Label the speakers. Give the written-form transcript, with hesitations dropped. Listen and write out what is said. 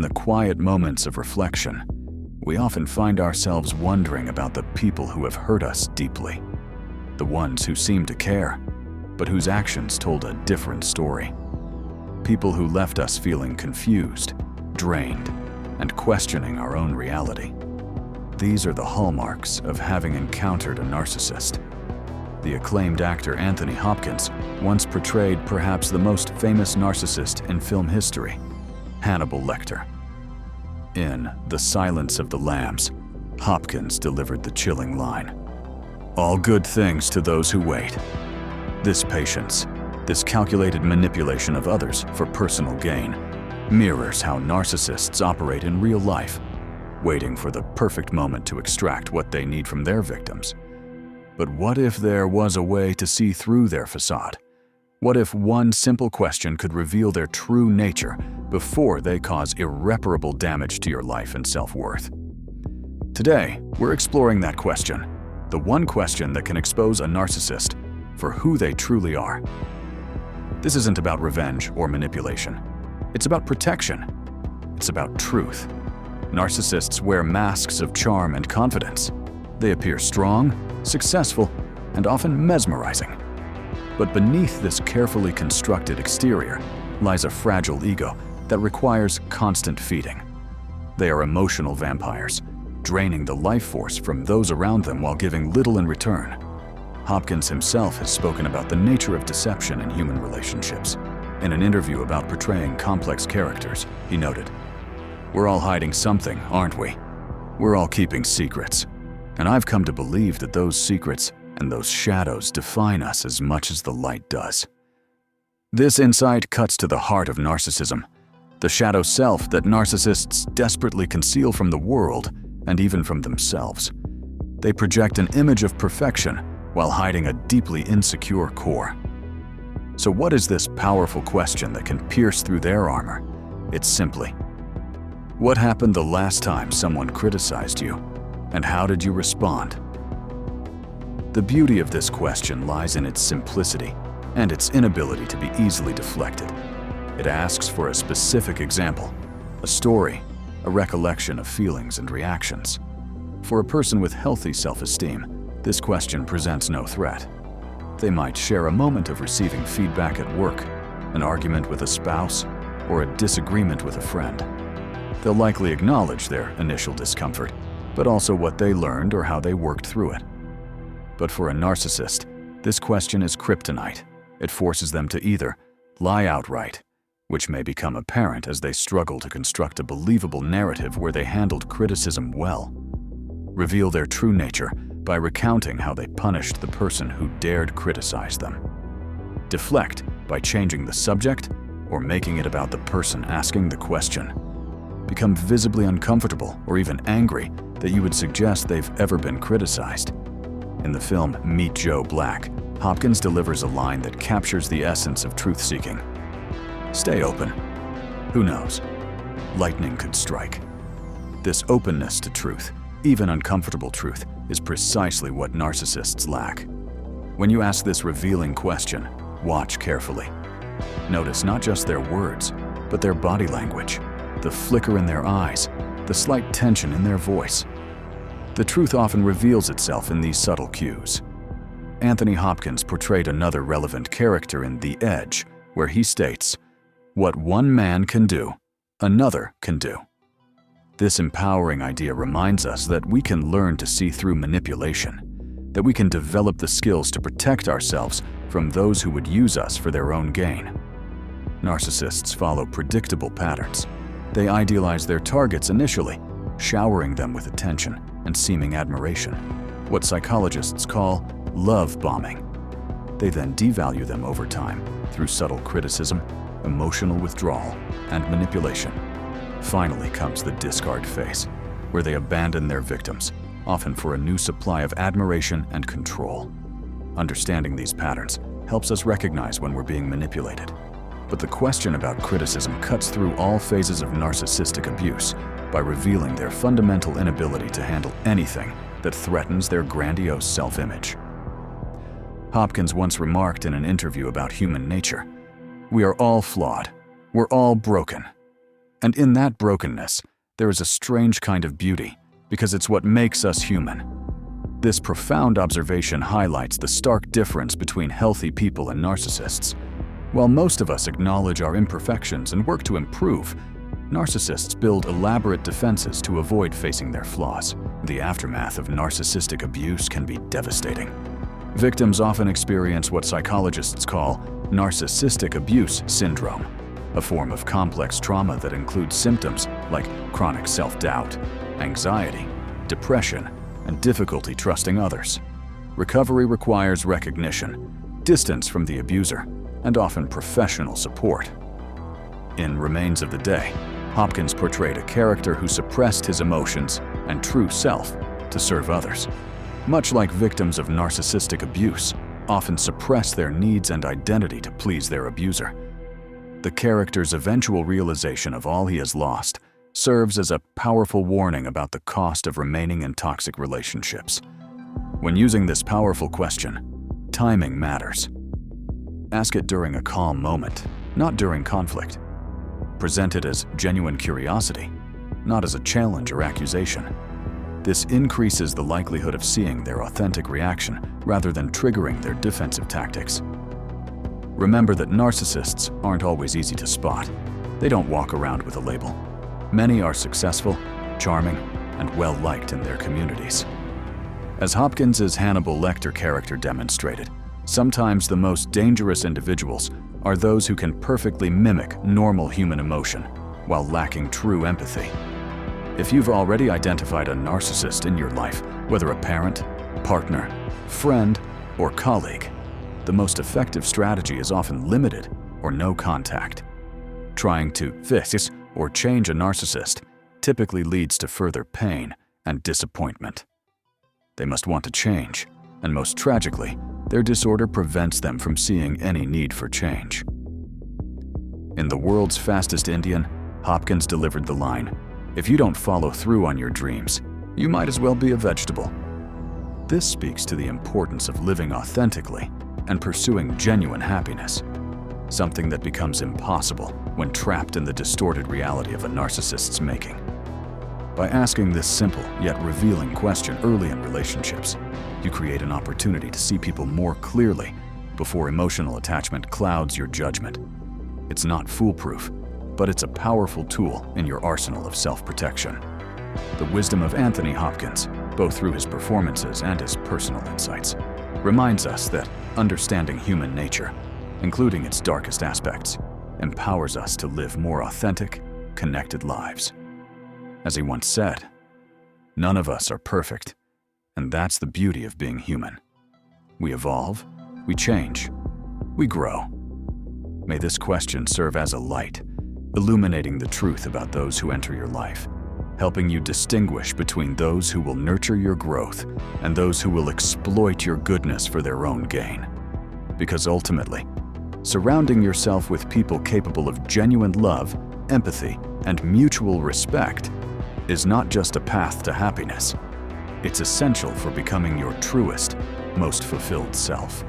Speaker 1: the quiet moments of reflection, we often find ourselves wondering about the people who have hurt us deeply. The ones who seem to care, but whose actions told a different story. People who left us feeling confused, drained, and questioning our own reality. These are the hallmarks of having encountered a narcissist. The acclaimed actor Anthony Hopkins once portrayed perhaps the most famous narcissist in film history, Hannibal Lecter. In The Silence of the Lambs, Hopkins delivered the chilling line, "All good things to those who wait." This patience, this calculated manipulation of others for personal gain, mirrors how narcissists operate in real life, waiting for the perfect moment to extract what they need from their victims. But what if there was a way to see through their facade? What if one simple question could reveal their true nature before they cause irreparable damage to your life and self-worth? Today, we're exploring that question, the one question that can expose a narcissist for who they truly are. This isn't about revenge or manipulation. It's about protection. It's about truth. Narcissists wear masks of charm and confidence. They appear strong, successful, and often mesmerizing. But beneath this carefully constructed exterior lies a fragile ego that requires constant feeding. They are emotional vampires, draining the life force from those around them while giving little in return. Hopkins himself has spoken about the nature of deception in human relationships. In an interview about portraying complex characters, he noted, "We're all hiding something, aren't we? We're all keeping secrets. And I've come to believe that those secrets and those shadows define us as much as the light does." This insight cuts to the heart of narcissism, the shadow self that narcissists desperately conceal from the world and even from themselves. They project an image of perfection while hiding a deeply insecure core. So what is this powerful question that can pierce through their armor? It's simply, what happened the last time someone criticized you, and how did you respond? The beauty of this question lies in its simplicity and its inability to be easily deflected. It asks for a specific example, a story, a recollection of feelings and reactions. For a person with healthy self-esteem, this question presents no threat. They might share a moment of receiving feedback at work, an argument with a spouse, or a disagreement with a friend. They'll likely acknowledge their initial discomfort, but also what they learned or how they worked through it. But for a narcissist, this question is kryptonite. It forces them to either lie outright, which may become apparent as they struggle to construct a believable narrative where they handled criticism well, reveal their true nature by recounting how they punished the person who dared criticize them, deflect by changing the subject or making it about the person asking the question, become visibly uncomfortable or even angry that you would suggest they've ever been criticized. In the film Meet Joe Black, Hopkins delivers a line that captures the essence of truth-seeking. Stay open. Who knows? Lightning could strike. This openness to truth, even uncomfortable truth, is precisely what narcissists lack. When you ask this revealing question, watch carefully. Notice not just their words, but their body language, the flicker in their eyes, the slight tension in their voice. The truth often reveals itself in these subtle cues. Anthony Hopkins portrayed another relevant character in The Edge, where he states, "What one man can do, another can do." This empowering idea reminds us that we can learn to see through manipulation, that we can develop the skills to protect ourselves from those who would use us for their own gain. Narcissists follow predictable patterns. They idealize their targets initially, showering them with attention and seeming admiration, what psychologists call love bombing. They then devalue them over time through subtle criticism, emotional withdrawal, and manipulation. Finally comes the discard phase, where they abandon their victims, often for a new supply of admiration and control. Understanding these patterns helps us recognize when we're being manipulated. But the question about criticism cuts through all phases of narcissistic abuse by revealing their fundamental inability to handle anything that threatens their grandiose self-image. Hopkins once remarked in an interview about human nature, "We are all flawed. We're all broken. And in that brokenness, there is a strange kind of beauty, because it's what makes us human. This profound observation highlights the stark difference between healthy people and narcissists. While most of us acknowledge our imperfections and work to improve, narcissists build elaborate defenses to avoid facing their flaws. The aftermath of narcissistic abuse can be devastating. Victims often experience what psychologists call narcissistic abuse syndrome, a form of complex trauma that includes symptoms like chronic self-doubt, anxiety, depression, and difficulty trusting others. Recovery requires recognition, distance from the abuser, and often professional support. In Remains of the Day, Hopkins portrayed a character who suppressed his emotions and true self to serve others. Much like victims of narcissistic abuse, often suppress their needs and identity to please their abuser. The character's eventual realization of all he has lost serves as a powerful warning about the cost of remaining in toxic relationships. When using this powerful question, timing matters. Ask it during a calm moment, not during conflict. Present it as genuine curiosity, not as a challenge or accusation. This increases the likelihood of seeing their authentic reaction rather than triggering their defensive tactics. Remember that narcissists aren't always easy to spot. They don't walk around with a label. Many are successful, charming, and well-liked in their communities. As Hopkins' Hannibal Lecter character demonstrated, sometimes the most dangerous individuals are those who can perfectly mimic normal human emotion while lacking true empathy. If you've already identified a narcissist in your life, whether a parent, partner, friend, or colleague, the most effective strategy is often limited or no contact. Trying to fix or change a narcissist typically leads to further pain and disappointment. They must want to change, and most tragically, their disorder prevents them from seeing any need for change. In The World's Fastest Indian, Hopkins delivered the line, "If you don't follow through on your dreams, you might as well be a vegetable." This speaks to the importance of living authentically and pursuing genuine happiness, something that becomes impossible when trapped in the distorted reality of a narcissist's making. By asking this simple yet revealing question early in relationships, you create an opportunity to see people more clearly before emotional attachment clouds your judgment. It's not foolproof, but it's a powerful tool in your arsenal of self-protection. The wisdom of Anthony Hopkins, both through his performances and his personal insights, reminds us that understanding human nature, including its darkest aspects, empowers us to live more authentic, connected lives. As he once said, "None of us are perfect, and that's the beauty of being human. We evolve, we change, we grow." May this question serve as a light, illuminating the truth about those who enter your life, helping you distinguish between those who will nurture your growth and those who will exploit your goodness for their own gain. Because ultimately, surrounding yourself with people capable of genuine love, empathy, and mutual respect is not just a path to happiness. It's essential for becoming your truest, most fulfilled self.